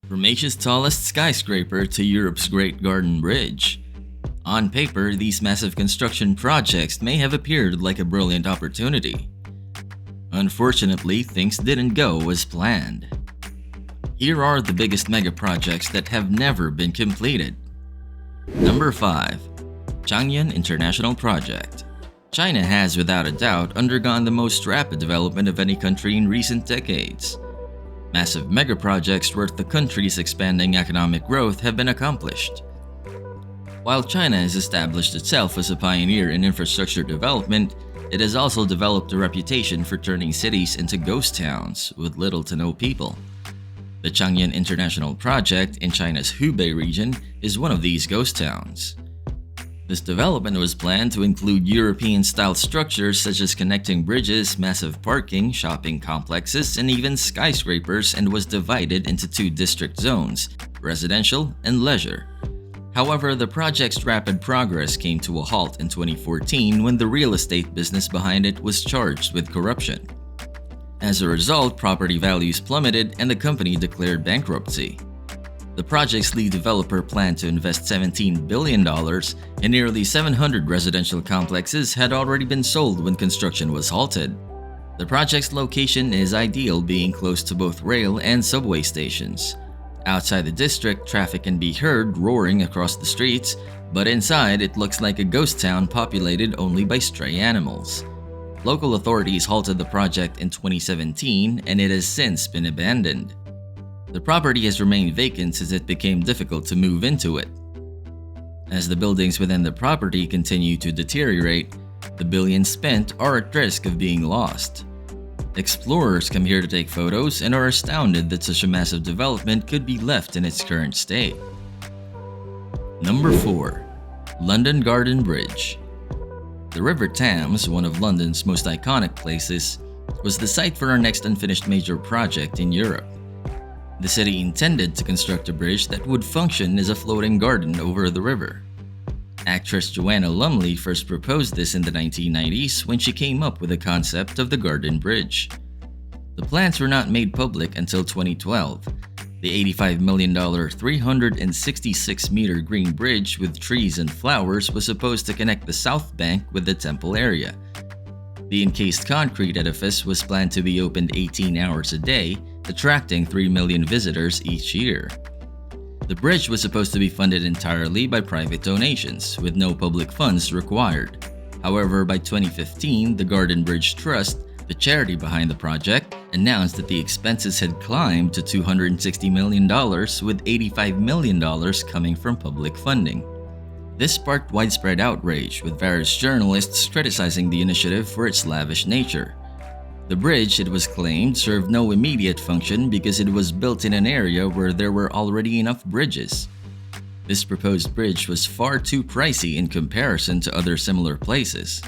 From Asia's tallest skyscraper to Europe's Great Garden Bridge. On paper, these massive construction projects may have appeared like a brilliant opportunity. Unfortunately, things didn't go as planned. Here are the biggest mega projects that have never been completed. Number 5. Chang'an International Project. China has without a doubt undergone the most rapid development of any country in recent decades. Massive mega projects worth the country's expanding economic growth have been accomplished. While China has established itself as a pioneer in infrastructure development, it has also developed a reputation for turning cities into ghost towns with little to no people. The Chang'an International Project in China's Hubei region is one of these ghost towns. This development was planned to include European-style structures such as connecting bridges, massive parking, shopping complexes, and even skyscrapers, and was divided into two district zones, residential and leisure. However, the project's rapid progress came to a halt in 2014 when the real estate business behind it was charged with corruption. As a result, property values plummeted and the company declared bankruptcy. The project's lead developer planned to invest $17 billion, and nearly 700 residential complexes had already been sold when construction was halted. The project's location is ideal, being close to both rail and subway stations. Outside the district, traffic can be heard roaring across the streets, but inside it looks like a ghost town populated only by stray animals. Local authorities halted the project in 2017 and it has since been abandoned. The property has remained vacant since it became difficult to move into it. As the buildings within the property continue to deteriorate, the billions spent are at risk of being lost. Explorers come here to take photos and are astounded that such a massive development could be left in its current state. Number 4. London Garden Bridge. The River Thames, one of London's most iconic places, was the site for our next unfinished major project in Europe. The city intended to construct a bridge that would function as a floating garden over the river. Actress Joanna Lumley first proposed this in the 1990s when she came up with the concept of the Garden Bridge. The plans were not made public until 2012. The $85 million 366-meter green bridge with trees and flowers was supposed to connect the South Bank with the Temple area. The encased concrete edifice was planned to be opened 18 hours a day, attracting 3 million visitors each year. The bridge was supposed to be funded entirely by private donations, with no public funds required. However, by 2015, the Garden Bridge Trust, the charity behind the project, announced that the expenses had climbed to $260 million, with $85 million coming from public funding. This sparked widespread outrage, with various journalists criticizing the initiative for its lavish nature. The bridge, it was claimed, served no immediate function because it was built in an area where there were already enough bridges. This proposed bridge was far too pricey in comparison to other similar places.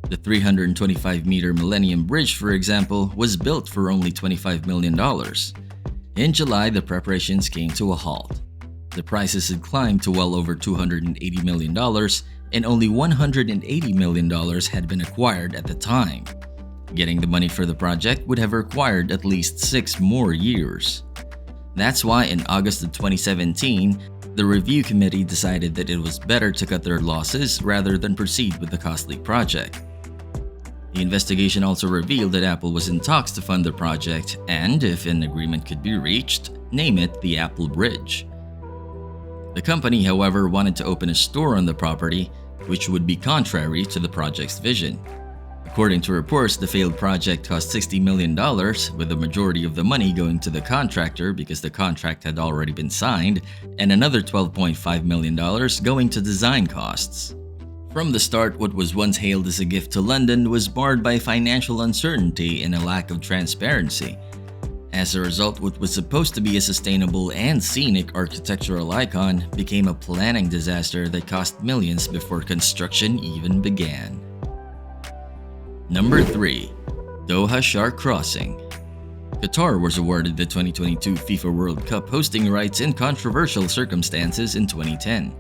The 325-meter Millennium Bridge, for example, was built for only $25 million. In July, the preparations came to a halt. The prices had climbed to well over $280 million, and only $180 million had been acquired at the time. Getting the money for the project would have required at least 6 more years. That's why in August of 2017, the review committee decided that it was better to cut their losses rather than proceed with the costly project. The investigation also revealed that Apple was in talks to fund the project and, if an agreement could be reached, name it the Apple Bridge. The company, however, wanted to open a store on the property, which would be contrary to the project's vision. According to reports, the failed project cost $60 million, with the majority of the money going to the contractor because the contract had already been signed, and another $12.5 million going to design costs. From the start, what was once hailed as a gift to London was marred by financial uncertainty and a lack of transparency. As a result, what was supposed to be a sustainable and scenic architectural icon became a planning disaster that cost millions before construction even began. Number 3. Doha Shark Crossing. Qatar was awarded the 2022 FIFA World Cup hosting rights in controversial circumstances in 2010.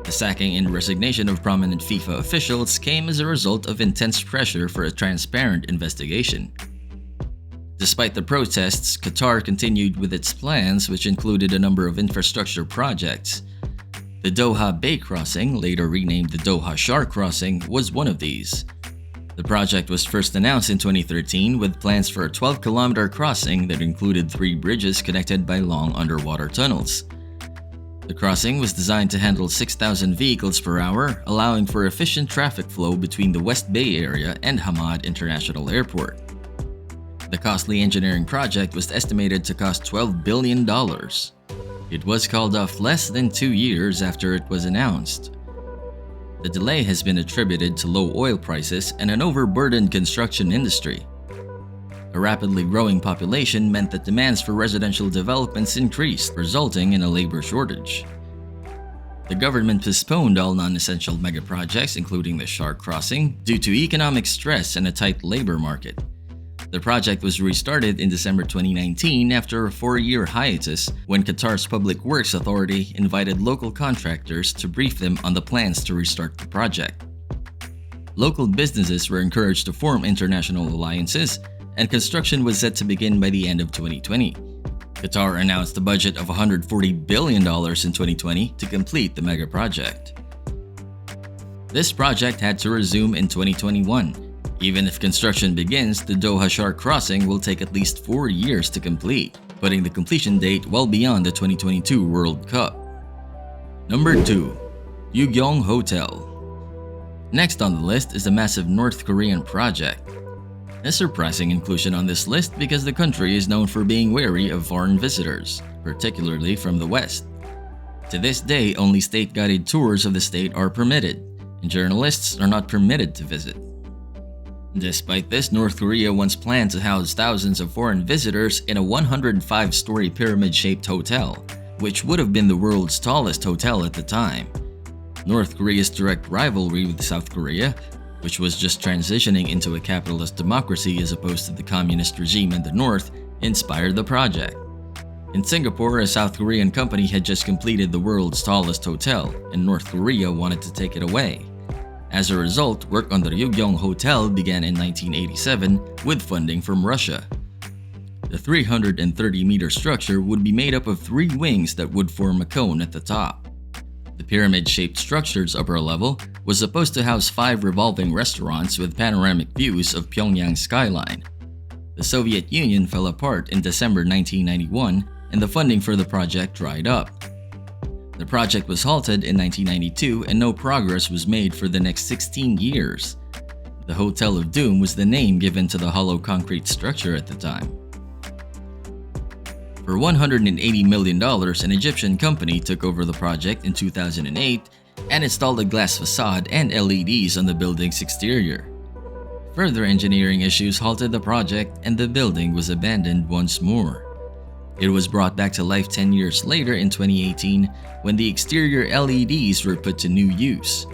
The sacking and resignation of prominent FIFA officials came as a result of intense pressure for a transparent investigation. Despite the protests, Qatar continued with its plans, which included a number of infrastructure projects. The Doha Bay Crossing, later renamed the Doha Shore Crossing, was one of these. The project was first announced in 2013 with plans for a 12-kilometer crossing that included 3 bridges connected by long underwater tunnels. The crossing was designed to handle 6,000 vehicles per hour, allowing for efficient traffic flow between the West Bay area and Hamad International Airport. The costly engineering project was estimated to cost $12 billion. It was called off less than 2 years after it was announced. The delay has been attributed to low oil prices and an overburdened construction industry. A rapidly growing population meant that demands for residential developments increased, resulting in a labor shortage. The government postponed all non-essential megaprojects, including the Shore Crossing, due to economic stress and a tight labor market. The project was restarted in December 2019 after a 4-year hiatus when Qatar's Public Works Authority invited local contractors to brief them on the plans to restart the project. Local businesses were encouraged to form international alliances, and construction was set to begin by the end of 2020. Qatar announced a budget of $140 billion in 2020 to complete the mega project. This project had to resume in 2021. Even if construction begins, the Doha Shore Crossing will take at least 4 years to complete, putting the completion date well beyond the 2022 World Cup. Number 2. Yugyong Hotel. Next on the list is a massive North Korean project. A surprising inclusion on this list because the country is known for being wary of foreign visitors, particularly from the West. To this day, only state-guided tours of the state are permitted, and journalists are not permitted to visit. Despite this, North Korea once planned to house thousands of foreign visitors in a 105-story pyramid-shaped hotel, which would have been the world's tallest hotel at the time. North Korea's direct rivalry with South Korea, which was just transitioning into a capitalist democracy as opposed to the communist regime in the north, inspired the project. In Singapore, a South Korean company had just completed the world's tallest hotel, and North Korea wanted to take it away. As a result, work on the Yugyong Hotel began in 1987 with funding from Russia. The 330-meter structure would be made up of 3 wings that would form a cone at the top. The pyramid-shaped structure's upper level was supposed to house 5 revolving restaurants with panoramic views of Pyongyang's skyline. The Soviet Union fell apart in December 1991, and the funding for the project dried up. The project was halted in 1992 and no progress was made for the next 16 years. The Hotel of Doom was the name given to the hollow concrete structure at the time. For $180 million, an Egyptian company took over the project in 2008 and installed a glass facade and LEDs on the building's exterior. Further engineering issues halted the project and the building was abandoned once more. It was brought back to life 10 years later in 2018 when the exterior LEDs were put to new use.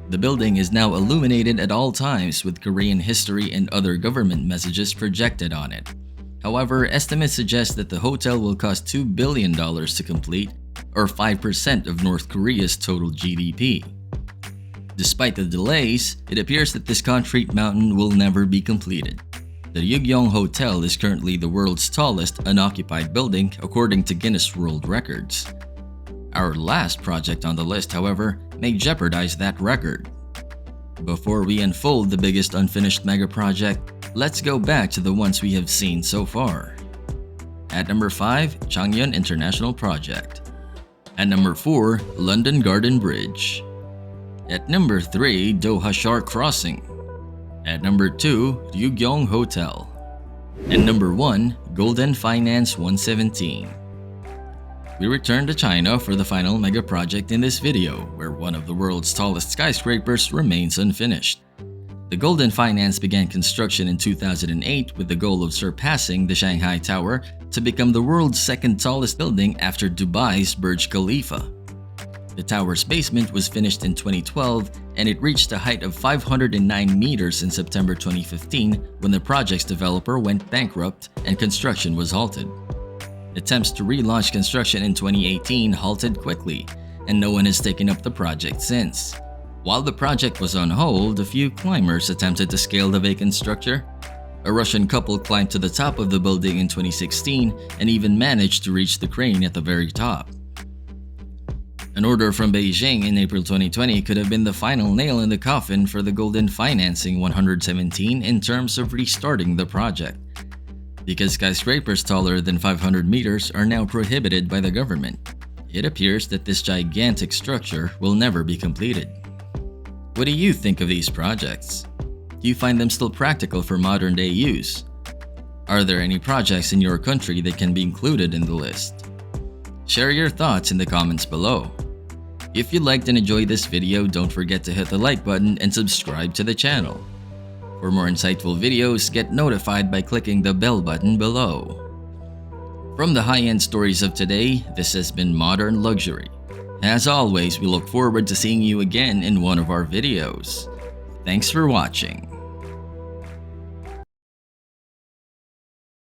The building is now illuminated at all times with Korean history and other government messages projected on it. However, estimates suggest that the hotel will cost $2 billion to complete, or 5% of North Korea's total GDP. Despite the delays, it appears that this concrete mountain will never be completed. The Yugyong Hotel is currently the world's tallest unoccupied building according to Guinness World Records. Our last project on the list, however, may jeopardize that record. Before we unfold the biggest unfinished mega project, let's go back to the ones we have seen so far. At number 5, Changnyeon International Project. At number 4, London Garden Bridge. At number 3, Doha Shore Crossing. At number 2, Yugyong Hotel. And number 1, Golden Finance 117. We return to China for the final mega project in this video, where one of the world's tallest skyscrapers remains unfinished. The Golden Finance began construction in 2008 with the goal of surpassing the Shanghai Tower to become the world's second tallest building after Dubai's Burj Khalifa. The tower's basement was finished in 2012 and it reached a height of 509 meters in September 2015 when the project's developer went bankrupt and construction was halted. Attempts to relaunch construction in 2018 halted quickly, and no one has taken up the project since. While the project was on hold, a few climbers attempted to scale the vacant structure. A Russian couple climbed to the top of the building in 2016 and even managed to reach the crane at the very top. An order from Beijing in April 2020 could have been the final nail in the coffin for the Golden Financing 117 in terms of restarting the project, because skyscrapers taller than 500 meters are now prohibited by the government. It appears that this gigantic structure will never be completed. What do you think of these projects? Do you find them still practical for modern-day use? Are there any projects in your country that can be included in the list? Share your thoughts in the comments below. If you liked and enjoyed this video, don't forget to hit the like button and subscribe to the channel. For more insightful videos, get notified by clicking the bell button below. From the high-end stories of today, this has been Modern Luxury. As always, we look forward to seeing you again in one of our videos. Thanks for watching.